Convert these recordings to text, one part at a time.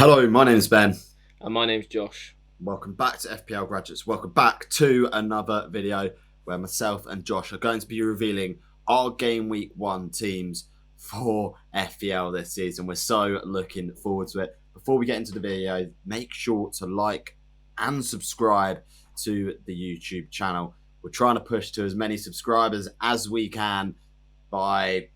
Hello, my name is Ben. And my name's Josh. Welcome back to FPL Graduates. Welcome back to another video where myself and Josh are going to be revealing our game week one teams for FPL this season. We're so looking forward to it. Before we get into the video, make sure to like and subscribe to the YouTube channel. We're trying to push to as many subscribers as we can by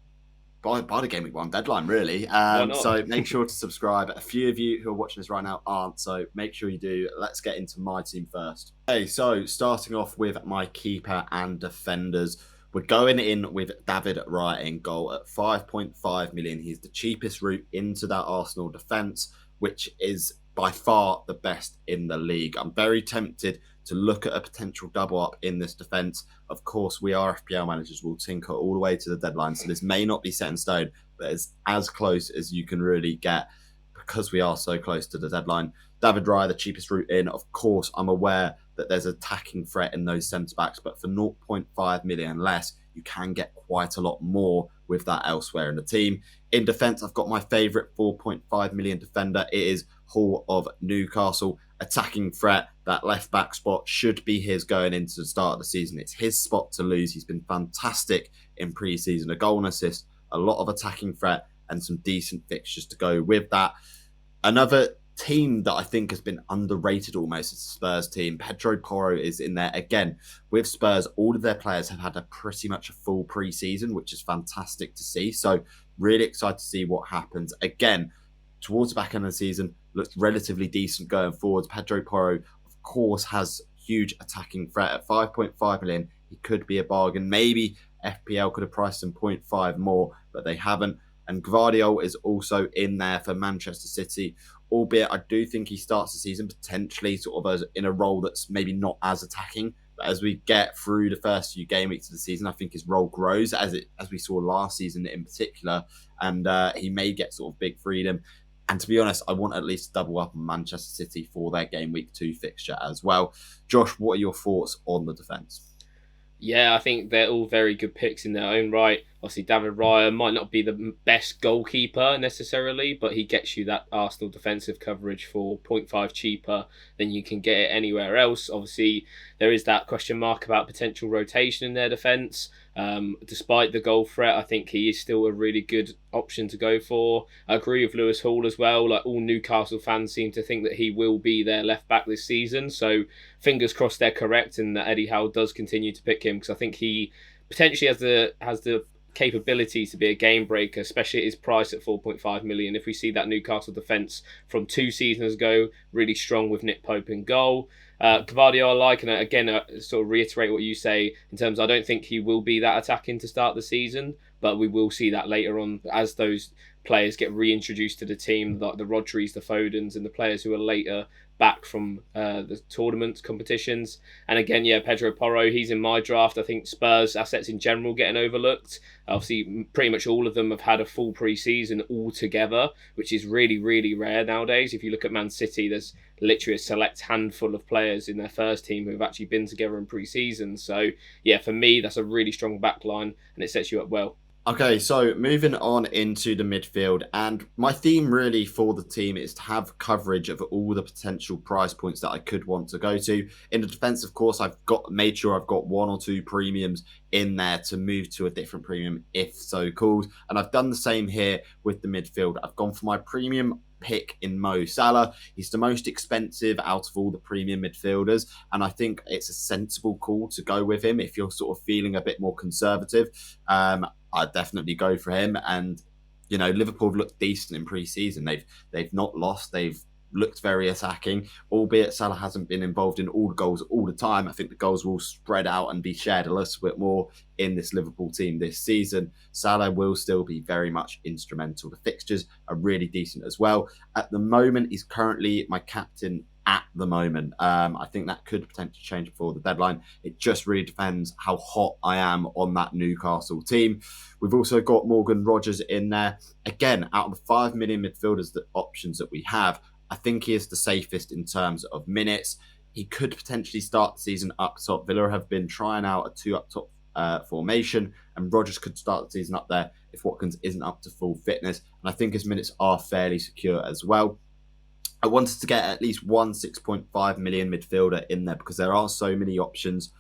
the game week one deadline, really. Why not? So make sure to subscribe. A few of you who are watching this right now aren't, so make sure you do. Let's get into my team first. Okay, so starting off with my keeper and defenders. We're going in with David Raya in goal at 5.5 million. He's the cheapest route into that Arsenal defence, which is by far the best in the league. I'm very tempted to look at a potential double up in this defence. Of course, we are FPL managers. We'll tinker all the way to the deadline, so this may not be set in stone, but it's as close as you can really get because we are so close to the deadline. David Raya, the cheapest route in. Of course, I'm aware that there's attacking threat in those centre-backs, but for 0.5 million less, you can get quite a lot more with that elsewhere in the team. In defence, I've got my favourite 4.5 million defender. It is Hall of Newcastle. Attacking threat, that left back spot should be his going into the start of the season. It's his spot to lose. He's been fantastic in pre-season, a goal and assist, a lot of attacking threat, and some decent fixtures to go with that. Another team that I think has been underrated almost is the Spurs team. Pedro Porro is in there again. With Spurs, all of their players have had a pretty much a full pre-season, which is fantastic to see. So really excited to see what happens. Again, towards the back end of the season, looks relatively decent going forwards. Pedro Porro, of course, has huge attacking threat at 5.5 million. He could be a bargain. Maybe FPL could have priced him 0.5 more, but they haven't. And Gvardiol is also in there for Manchester City, albeit I do think he starts the season potentially sort of as in a role that's maybe not as attacking. But as we get through the first few game weeks of the season, I think his role grows as we saw last season in particular, and he may get sort of big freedom. And to be honest, I want at least double up on Manchester City for their game week 2 fixture as well. Josh, what are your thoughts on the defence? Yeah, I think they're all very good picks in their own right. Obviously, David Raya might not be the best goalkeeper necessarily, but he gets you that Arsenal defensive coverage for 0.5 cheaper than you can get it anywhere else. Obviously, there is that question mark about potential rotation in their defence. Despite the goal threat, I think he is still a really good option to go for. I agree with Lewis Hall as well. Like, all Newcastle fans seem to think that he will be their left back this season. So fingers crossed they're correct and that Eddie Howe does continue to pick him, because I think he potentially has the capability to be a game breaker, especially at his price at 4.5 million. If we see that Newcastle defence from 2 seasons ago really strong with Nick Pope in goal. Gvardiol I like, and again, sort of reiterate what you say in terms of, I don't think he will be that attacking to start the season, but we will see that later on as those players get reintroduced to the team, like the Rodris, the Fodens, and the players who are later back from the tournament competitions. And again, yeah, Pedro Porro, he's in my draft. I think Spurs assets in general getting overlooked. Obviously, pretty much all of them have had a full pre-season all together, which is really, really rare nowadays. If you look at Man City, there's literally a select handful of players in their first team who have actually been together in pre-season. So yeah, for me, that's a really strong backline and it sets you up well. Okay, so moving on into the midfield, and my theme really for the team is to have coverage of all the potential price points that I could want to go to. In the defence, of course, I've made sure I've got 1 or 2 premiums in there to move to a different premium if so called, and I've done the same here with the midfield. I've gone for my premium pick in Mo Salah. He's the most expensive out of all the premium midfielders, and I think it's a sensible call to go with him if you're sort of feeling a bit more conservative. I'd definitely go for him. And Liverpool have looked decent in pre-season. They've not lost. They've looked very attacking, albeit Salah hasn't been involved in all the goals all the time. I think the goals will spread out and be shared a little bit more in this Liverpool team this season. Salah will still be very much instrumental. The fixtures are really decent as well. At the moment, he's currently my captain at the moment. I think that could potentially change before the deadline. It just really depends how hot I am on that Newcastle team. We've also got Morgan Rogers in there. Again, out of the 5 million midfielders options that we have, I think he is the safest in terms of minutes. He could potentially start the season up top. Villa have been trying out a 2 up top formation, and Rogers could start the season up there if Watkins isn't up to full fitness. And I think his minutes are fairly secure as well. I wanted to get at least one 6.5 million midfielder in there because there are so many options.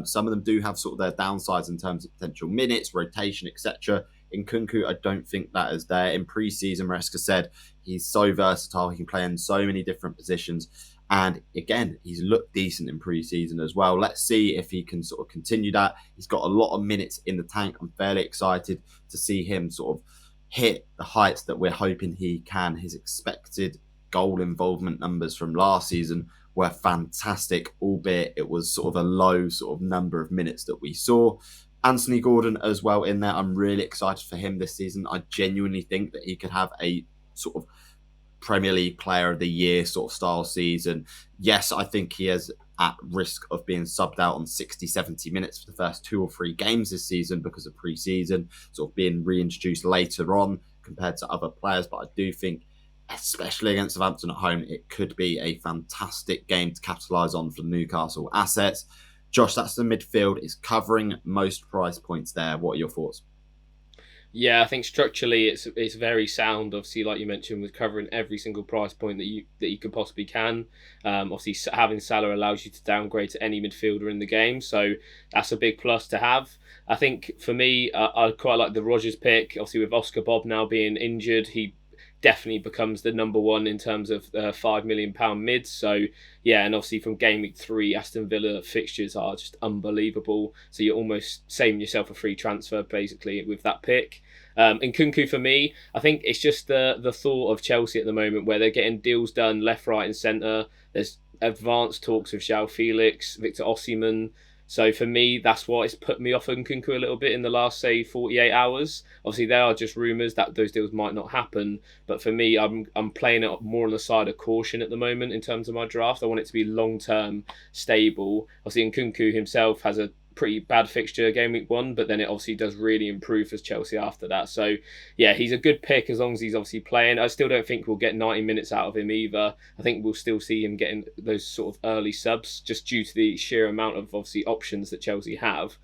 Some of them do have sort of their downsides in terms of potential minutes, rotation, etc. In Kunku, I don't think that is there. In pre-season, Maresca said he's so versatile; he can play in so many different positions. And again, he's looked decent in pre-season as well. Let's see if he can sort of continue that. He's got a lot of minutes in the tank. I'm fairly excited to see him sort of hit the heights that we're hoping he can. His expected goal involvement numbers from last season were fantastic, albeit it was sort of a low sort of number of minutes that we saw. Anthony Gordon as well in there. I'm really excited for him this season. I genuinely think that he could have a sort of Premier League Player of the Year sort of style season. Yes, I think he is at risk of being subbed out on 60, 70 minutes for the first 2 or 3 games this season because of pre-season, sort of being reintroduced later on compared to other players. But I do think, especially against Southampton at home, it could be a fantastic game to capitalise on for Newcastle assets. Josh, that's the midfield. It's covering most price points there. What are your thoughts? Yeah, I think structurally it's very sound. Obviously, like you mentioned, with covering every single price point that you could possibly can. Obviously, having Salah allows you to downgrade to any midfielder in the game, so that's a big plus to have. I think for me, I quite like the Rodgers pick. Obviously, with Oscar Bob now being injured, he definitely becomes the number one in terms of £5 million mids. So yeah, and obviously from game week 3, Aston Villa fixtures are just unbelievable. So you're almost saving yourself a free transfer basically with that pick. In Kunku for me, I think it's just the thought of Chelsea at the moment where they're getting deals done left, right, and centre. There's advanced talks with João Felix, Victor Osimhen. So for me, that's what has put me off Nkunku a little bit in the last, say, 48 hours. Obviously, they are just rumours that those deals might not happen. But for me, I'm playing it more on the side of caution at the moment in terms of my draft. I want it to be long-term, stable. Obviously, Nkunku himself has a pretty bad fixture game week 1, but then it obviously does really improve for Chelsea after that. So yeah, he's a good pick as long as he's obviously playing. I still don't think we'll get 90 minutes out of him either. I think we'll still see him getting those sort of early subs just due to the sheer amount of obviously options that Chelsea have.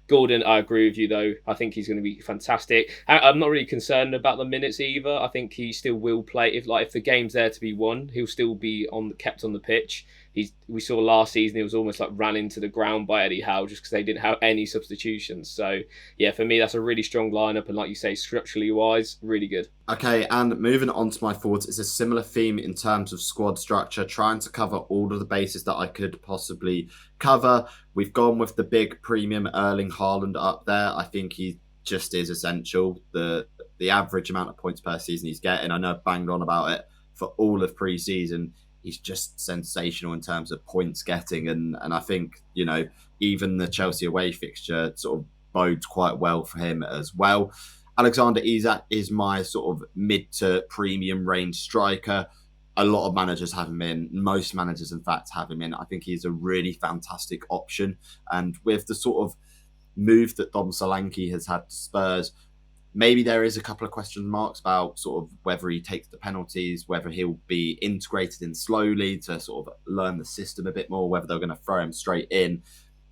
Gordon, I agree with you though. I think he's going to be fantastic. I'm not really concerned about the minutes either. I think he still will play if the game's there to be won. He'll still be kept on the pitch. We saw last season he was almost like ran into the ground by Eddie Howe just because they didn't have any substitutions. So yeah, for me that's a really strong lineup, and like you say, structurally wise, really good. Okay, and moving on to my thoughts, it's a similar theme in terms of squad structure, trying to cover all of the bases that I could possibly cover. We've gone with the big premium Erling Haaland up there. I think he just is essential. The average amount of points per season he's getting, I know I've banged on about it for all of pre-season. He's just sensational in terms of points getting, and I think, you know, even the Chelsea away fixture sort of bodes quite well for him as well. Alexander Isak is my sort of mid to premium range striker. A lot of managers have him in. Most managers, in fact, have him in. I think he's a really fantastic option. And with the sort of move that Dom Solanke has had to Spurs, maybe there is a couple of question marks about sort of whether he takes the penalties, whether he'll be integrated in slowly to sort of learn the system a bit more, whether they're going to throw him straight in.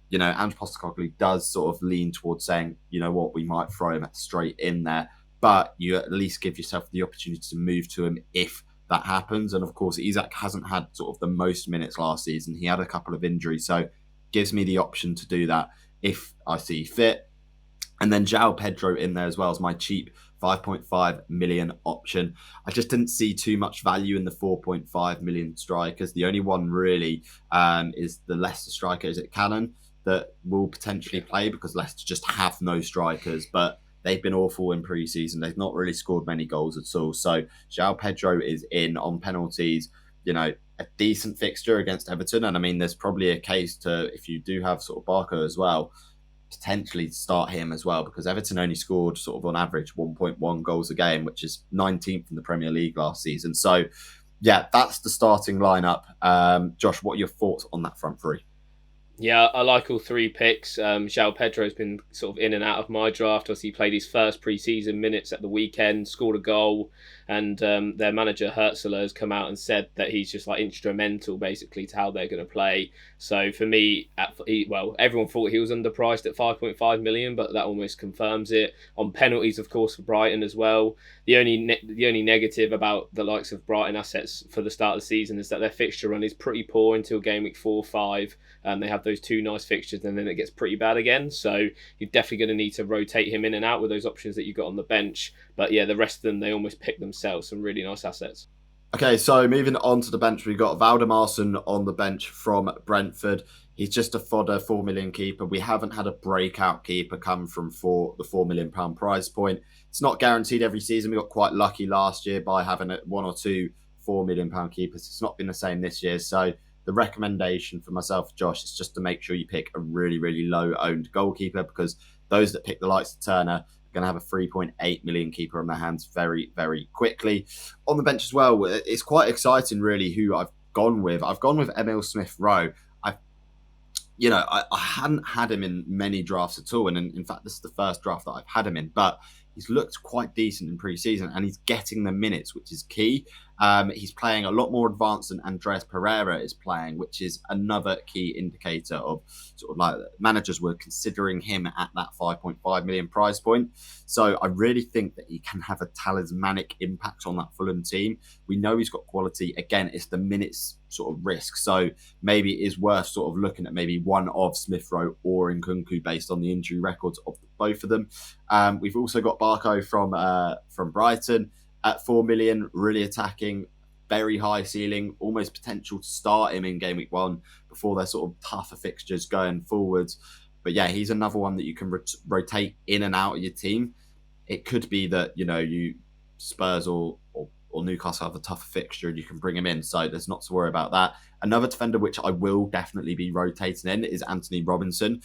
You know, Ange Postecoglou does sort of lean towards saying, you know what, we might throw him straight in there, but you at least give yourself the opportunity to move to him if that happens. And of course, Isak hasn't had sort of the most minutes last season. He had a couple of injuries, so gives me the option to do that if I see fit. And then João Pedro in there as well as my cheap 5.5 million option. I just didn't see too much value in the 4.5 million strikers. The only one really is the Leicester striker, is it Cannon, that will potentially play because Leicester just have no strikers, but they've been awful in pre-season. They've not really scored many goals at all. So João Pedro is in on penalties, you know, a decent fixture against Everton. And I mean, there's probably a case to, if you do have sort of Barco as well, potentially start him as well, because Everton only scored sort of on average 1.1 goals a game, which is 19th in the Premier League last season. So yeah, that's the starting lineup. Josh, what are your thoughts on that front three? Yeah, I like all three picks. João Pedro's been sort of in and out of my draft. Obviously, he played his first pre-season minutes at the weekend, scored a goal, and their manager Hertzler has come out and said that he's just like instrumental, basically, to how they're going to play. So for me, well, everyone thought he was underpriced at 5.5 million, but that almost confirms it. On penalties, of course, for Brighton as well. The only negative about the likes of Brighton assets for the start of the season is that their fixture run is pretty poor until game week 4 or 5. They have those two nice fixtures, and then it gets pretty bad again. So you're definitely going to need to rotate him in and out with those options that you've got on the bench. But yeah, the rest of them, they almost pick themselves. Some really nice assets. Okay, so moving on to the bench, we've got Valdemarsson on the bench from Brentford. He's just a fodder 4 million keeper. We haven't had a breakout keeper come from the £4 million prize point. It's not guaranteed every season. We got quite lucky last year by having one or two £4 million keepers. It's not been the same this year. So the recommendation for myself, Josh, is just to make sure you pick a really, really low owned goalkeeper, because those that pick the likes of Turner are going to have a 3.8 million keeper on their hands very, very quickly. On the bench as well, it's quite exciting, really, who I've gone with. I've gone with Emil Smith Rowe. I hadn't had him in many drafts at all. And in fact, this is the first draft that I've had him in. But he's looked quite decent in pre-season, and he's getting the minutes, which is key. He's playing a lot more advanced than Andreas Pereira is playing, which is another key indicator of sort of like managers were considering him at that 5.5 million price point. So I really think that he can have a talismanic impact on that Fulham team. We know he's got quality. Again, it's the minutes sort of risk. So maybe it is worth sort of looking at maybe one of Smith Rowe or Nkunku based on the injury records of both of them. We've also got Barco from Brighton at 4 million, really attacking, very high ceiling, almost potential to start him in game week 1 before their sort of tougher fixtures going forwards. But yeah, he's another one that you can rotate in and out of your team. It could be that, you Spurs or Newcastle have a tougher fixture and you can bring him in. So there's not to worry about that. Another defender which I will definitely be rotating in is Anthony Robinson.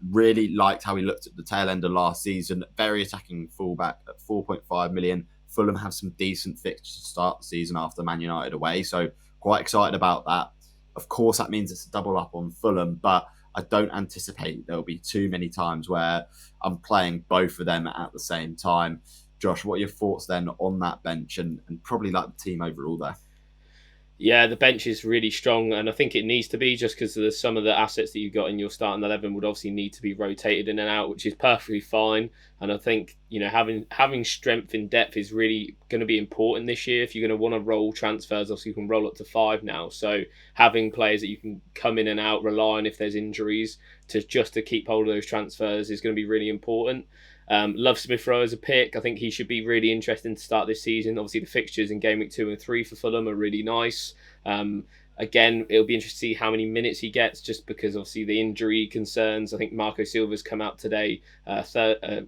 Really liked how he looked at the tail end of last season. Very attacking fullback at 4.5 million. Fulham have some decent fixtures to start the season after Man United away. So quite excited about that. Of course, that means it's a double up on Fulham, but I don't anticipate there'll be too many times where I'm playing both of them at the same time. Josh, what are your thoughts then on that bench and probably like the team overall there? Yeah, the bench is really strong, and I think it needs to be just because some of the assets that you've got in your starting 11 would obviously need to be rotated in and out, which is perfectly fine. And I think having strength in depth is really going to be important this year. If you're going to want to roll transfers, obviously you can roll up to 5 now. So having players that you can come in and out, rely on if there's injuries to keep hold of those transfers is going to be really important. Love Smith Rowe as a pick. I think he should be really interesting to start this season. Obviously, the fixtures in game week 2 and 3 for Fulham are really nice. Again, it'll be interesting to see how many minutes he gets, just because obviously the injury concerns. I think Marco Silva's come out today,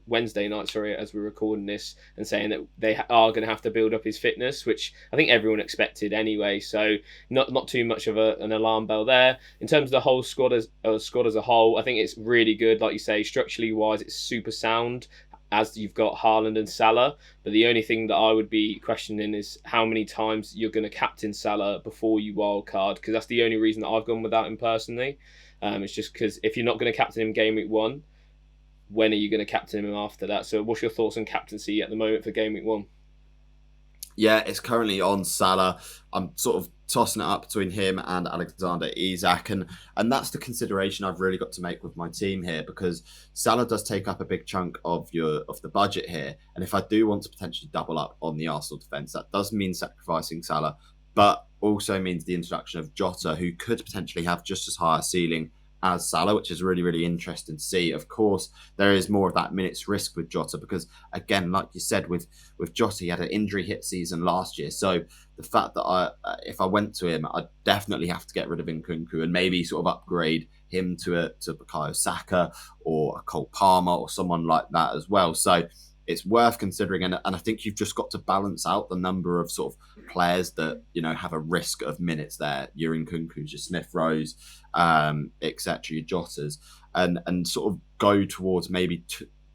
Wednesday night, as we're recording this, and saying that they are going to have to build up his fitness, which I think everyone expected anyway. So not too much of an alarm bell there. In terms of the whole squad as a whole, I think it's really good. Like you say, structurally wise, it's super sound, as you've got Haaland and Salah. But the only thing that I would be questioning is how many times you're going to captain Salah before you wildcard, because that's the only reason that I've gone without him personally. It's just because if you're not going to captain him game week 1, when are you going to captain him after that? So what's your thoughts on captaincy at the moment for game week 1? Yeah, it's currently on Salah. I'm sort of tossing it up between him and Alexander Isak, and that's the consideration I've really got to make with my team here, because Salah does take up a big chunk of the budget here, and if I do want to potentially double up on the Arsenal defence, that does mean sacrificing Salah, but also means the introduction of Jota, who could potentially have just as high a ceiling as Salah, which is really, really interesting to see. Of course, there is more of that minutes risk with Jota because, again, like you said, with Jota, he had an injury hit season last year. So the fact that if I went to him, I'd definitely have to get rid of Nkunku and maybe sort of upgrade him to Bukayo Saka or a Cole Palmer or someone like that as well. So it's worth considering, and I think you've just got to balance out the number of sort of players that have a risk of minutes there. Your Nkunku's, your Smith Rowes, etc., your Jotas, and sort of go towards maybe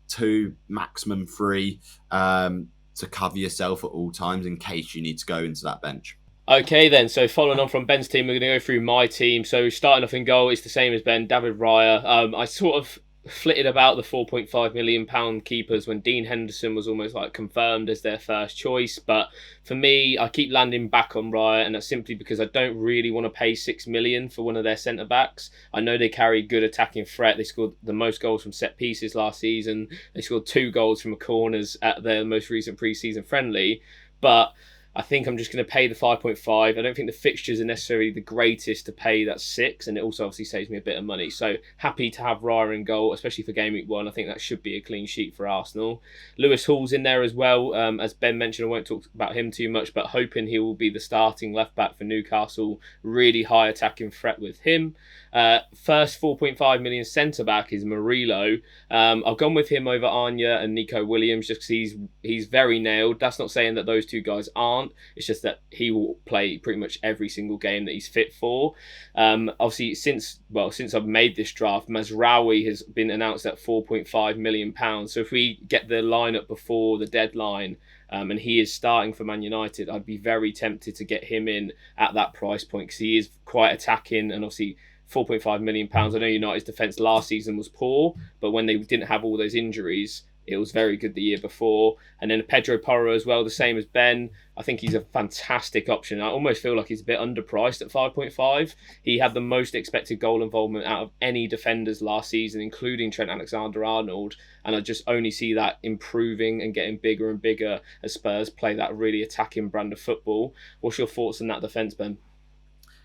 two maximum 3 to cover yourself at all times in case you need to go into that bench. Okay, then. So following on from Ben's team, we're going to go through my team. So starting off in goal, it's the same as Ben, David Raya. I sort of flitted about the £4.5 million keepers when Dean Henderson was almost like confirmed as their first choice. But for me, I keep landing back on Raya, and that's simply because I don't really want to pay 6 million for one of their centre backs. I know they carry good attacking threat. They scored the most goals from set pieces last season. They scored 2 goals from corners at their most recent pre-season friendly, but I think I'm just going to pay the 5.5. I don't think the fixtures are necessarily the greatest to pay that 6, and it also obviously saves me a bit of money. So happy to have Raya in goal, especially for game week 1. I think that should be a clean sheet for Arsenal. Lewis Hall's in there as well. As Ben mentioned, I won't talk about him too much, but hoping he will be the starting left back for Newcastle. Really high attacking threat with him. First 4.5 million centre back is Murillo. I've gone with him over Anya and Nico Williams just because he's very nailed. That's not saying that those two guys aren't. It's just that he will play pretty much every single game that he's fit for. Obviously, since I've made this draft, Mazraoui has been announced at £4.5 million. So if we get the lineup before the deadline, and he is starting for Man United, I'd be very tempted to get him in at that price point because he is quite attacking, and obviously £4.5 million. I know United's defence last season was poor, but when they didn't have all those injuries, it was very good the year before. And then Pedro Porro as well, the same as Ben. I think he's a fantastic option. I almost feel like he's a bit underpriced at 5.5. He had the most expected goal involvement out of any defenders last season, including Trent Alexander-Arnold. And I just only see that improving and getting bigger and bigger as Spurs play that really attacking brand of football. What's your thoughts on that defence, Ben?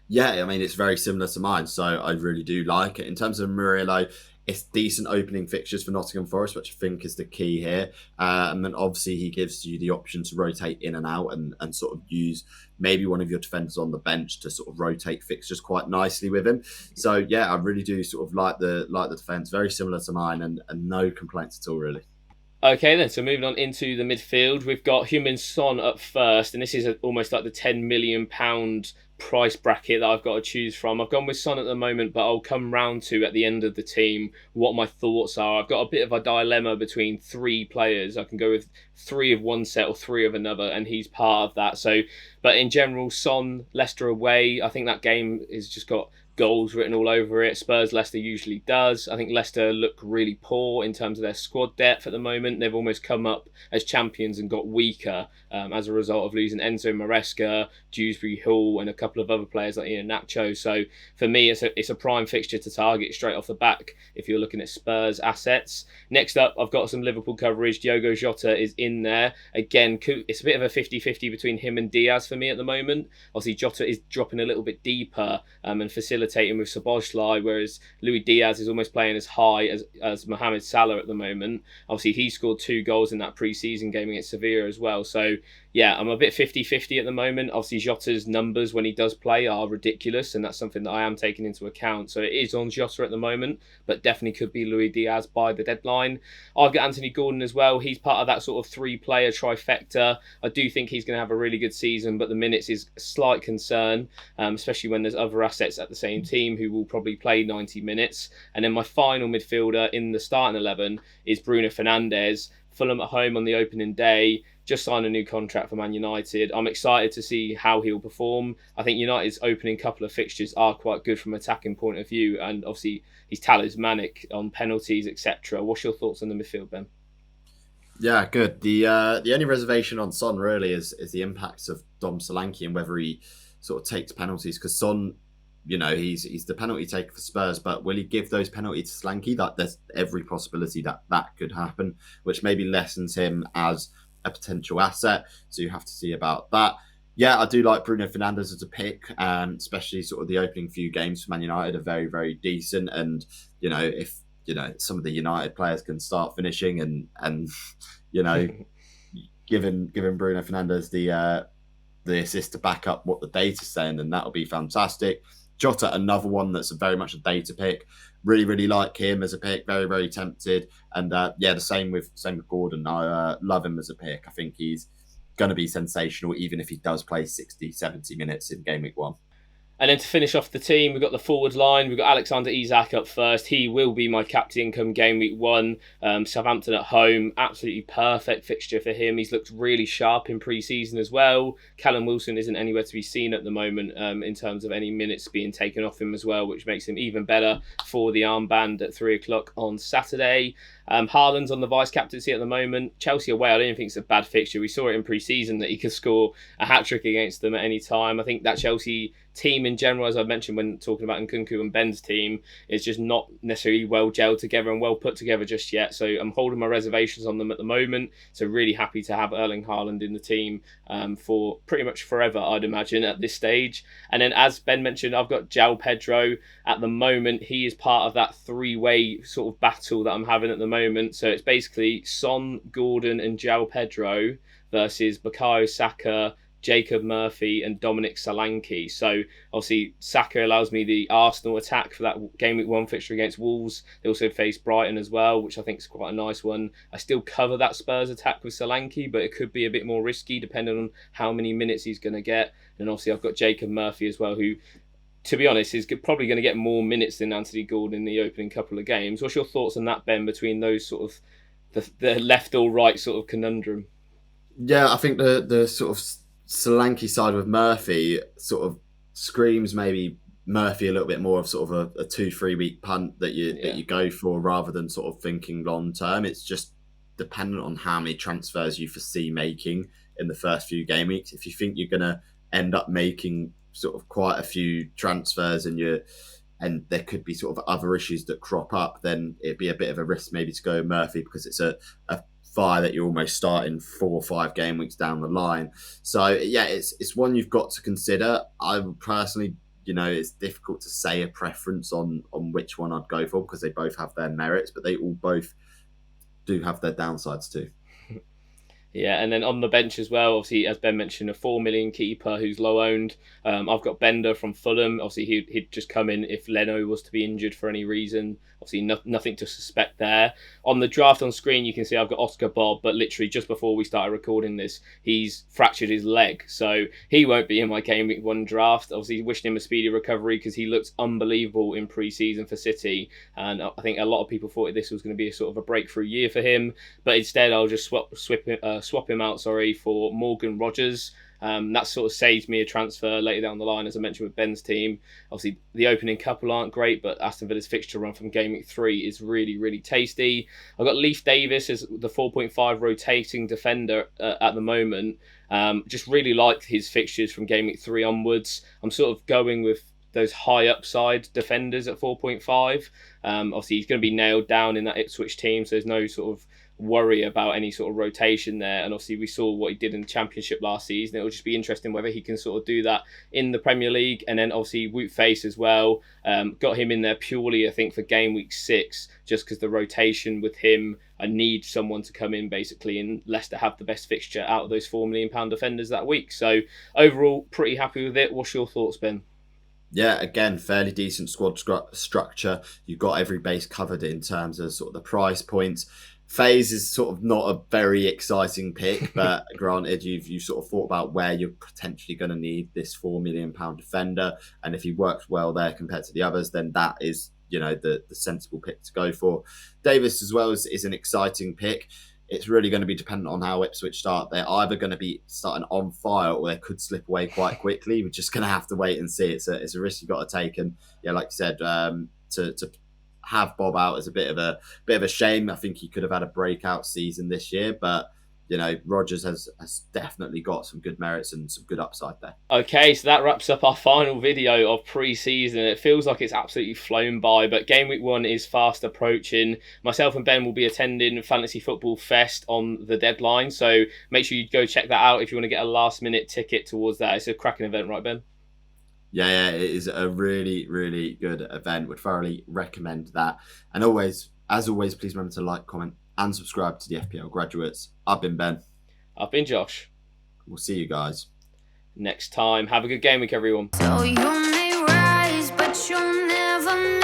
Yeah, I mean, it's very similar to mine, so I really do like it. In terms of Murillo, it's decent opening fixtures for Nottingham Forest, which I think is the key here. And then obviously he gives you the option to rotate in and out and sort of use maybe one of your defenders on the bench to sort of rotate fixtures quite nicely with him. So yeah, I really do sort of like the defence, very similar to mine, and no complaints at all really. Okay, then, so moving on into the midfield, we've got Heung-min Son up first, and this is almost like the £10 million price bracket that I've got to choose from. I've gone with Son at the moment, but I'll come round to at the end of the team what my thoughts are. I've got a bit of a dilemma between 3 players. I can go with 3 of one set or 3 of another, and he's part of that. So, but in general, Son, Leicester away, I think that game has just got goals written all over it. Spurs Leicester usually does. I think Leicester look really poor in terms of their squad depth at the moment. They've almost come up as champions and got weaker as a result of losing Enzo Maresca, Dewsbury Hall, and a couple of other players like Ian Nacho. So for me, it's a prime fixture to target straight off the back if you're looking at Spurs assets. Next up, I've got some Liverpool coverage. Diogo Jota is in there. Again, it's a bit of a 50-50 between him and Diaz for me at the moment. Obviously, Jota is dropping a little bit deeper and facilitating with Szoboszlai, whereas Luis Diaz is almost playing as high as Mohamed Salah at the moment. Obviously, he scored 2 goals in that pre-season game against Sevilla as well. So yeah, I'm a bit 50-50 at the moment. Obviously, Jota's numbers when he does play are ridiculous, and that's something that I am taking into account. So it is on Jota at the moment, but definitely could be Luis Diaz by the deadline. I've got Anthony Gordon as well. He's part of that sort of 3-player trifecta. I do think he's going to have a really good season, but the minutes is a slight concern, especially when there's other assets at the same team who will probably play 90 minutes. And then my final midfielder in the starting 11 is Bruno Fernandes. Fulham at home on the opening day, just signed a new contract for Man United. I'm excited to see how he'll perform. I think United's opening couple of fixtures are quite good from an attacking point of view, and obviously he's talismanic on penalties, etc. What's your thoughts on the midfield, Ben? Yeah, good. The only reservation on Son really is the impacts of Dom Solanke and whether he sort of takes penalties, because Son, he's the penalty taker for Spurs, but will he give those penalties to Solanke? That there's every possibility that could happen, which maybe lessens him as a potential asset. So you have to see about that. Yeah, I do like Bruno Fernandes as a pick, especially sort of the opening few games for Man United are very, very decent. And, if, some of the United players can start finishing and you know, giving Bruno Fernandes the assist to back up what the data's saying, then that'll be fantastic. Jota, another one that's very much a data pick. Really, really like him as a pick. Very, very tempted. And the same with Gordon. I love him as a pick. I think he's going to be sensational, even if he does play 60, 70 minutes in game week 1. And then to finish off the team, we've got the forward line. We've got Alexander Isak up first. He will be my captain come game week 1. Southampton at home, absolutely perfect fixture for him. He's looked really sharp in pre-season as well. Callum Wilson isn't anywhere to be seen at the moment in terms of any minutes being taken off him as well, which makes him even better for the armband at 3 o'clock on Saturday. Haaland's on the vice-captaincy at the moment. Chelsea away, I don't think it's a bad fixture. We saw it in pre-season that he could score a hat-trick against them at any time. I think that Chelsea team in general, as I mentioned when talking about Nkunku and Ben's team, is just not necessarily well gelled together and well put together just yet. So I'm holding my reservations on them at the moment. So really happy to have Erling Haaland in the team for pretty much forever, I'd imagine, at this stage. And then, as Ben mentioned, I've got João Pedro at the moment. He is part of that three-way sort of battle that I'm having at the moment. So it's basically Son, Gordon and João Pedro versus Bukayo Saka, Jacob Murphy and Dominic Solanke. So obviously Saka allows me the Arsenal attack for that game week 1 fixture against Wolves. They also face Brighton as well, which I think is quite a nice one. I still cover that Spurs attack with Solanke, but it could be a bit more risky depending on how many minutes he's going to get. And obviously I've got Jacob Murphy as well, who, to be honest, is probably going to get more minutes than Anthony Gordon in the opening couple of games. What's your thoughts on that, Ben, between those sort of the left or right sort of conundrum? Yeah, I think the sort of Solanke side with Murphy sort of screams maybe Murphy a little bit more of sort of a 2-3 week punt that you go for rather than sort of thinking long term. It's just dependent on how many transfers you foresee making in the first few game weeks. If you think you're gonna end up making sort of quite a few transfers and there could be sort of other issues that crop up, then it'd be a bit of a risk maybe to go Murphy because it's a fire that you're almost starting 4 or 5 game weeks down the line. So yeah, it's one you've got to consider. I would personally, it's difficult to say a preference on which one I'd go for because they both have their merits, but they all both do have their downsides too. Yeah, and then on the bench as well, obviously, as Ben mentioned, a 4 million keeper who's low owned. I've got Bender from Fulham. Obviously, he'd just come in if Leno was to be injured for any reason. Obviously, nothing to suspect there. On the draft on screen, you can see I've got Oscar Bob, but literally just before we started recording this, he's fractured his leg. So he won't be in my game week 1 draft. Obviously, wishing him a speedy recovery because he looked unbelievable in pre-season for City. And I think a lot of people thought this was going to be a sort of a breakthrough year for him. But instead, I'll just swap him out, for Morgan Rogers. That sort of saves me a transfer later down the line, as I mentioned with Ben's team. Obviously, the opening couple aren't great, but Aston Villa's fixture run from game week 3 is really, really tasty. I've got Leif Davis as the 4.5 rotating defender at the moment. Just really like his fixtures from game week 3 onwards. I'm sort of going with those high upside defenders at 4.5. Obviously, he's going to be nailed down in that Ipswich team, so there's no sort of worry about any sort of rotation there. And obviously we saw what he did in the Championship last season. It'll just be interesting whether he can sort of do that in the Premier League. And then obviously Wout Faes as well. Got him in there purely, I think, for game week 6, just because the rotation with him, I need someone to come in basically, and Leicester have the best fixture out of those £4 million defenders that week. So overall, pretty happy with it. What's your thoughts, Ben? Yeah, again, fairly decent squad structure. You've got every base covered in terms of sort of the price points. Faes is sort of not a very exciting pick, but granted, you've sort of thought about where you're potentially going to need this £4 million defender, and if he works well there compared to the others, then that is the sensible pick to go for. Davis as well is an exciting pick. It's really going to be dependent on how Ipswich start. They're either going to be starting on fire or they could slip away quite quickly. We're just going to have to wait and see. It's a risk you've got to take, and yeah, like you said, to have Bob out is a bit of a shame. I think he could have had a breakout season this year, but Rodgers has definitely got some good merits and some good upside there. Okay, so that wraps up our final video of pre-season. It feels like it's absolutely flown by, but game week 1 is fast approaching. Myself and Ben will be attending Fantasy Football Fest on the deadline, so make sure you go check that out if you want to get a last-minute ticket towards that. It's a cracking event, right, Ben? Yeah, it is a really, really good event. Would thoroughly recommend that. And as always, please remember to like, comment, and subscribe to the FPL Graduates. I've been Ben. I've been Josh. We'll see you guys next time. Have a good game week, everyone. So you may rise, but you'll never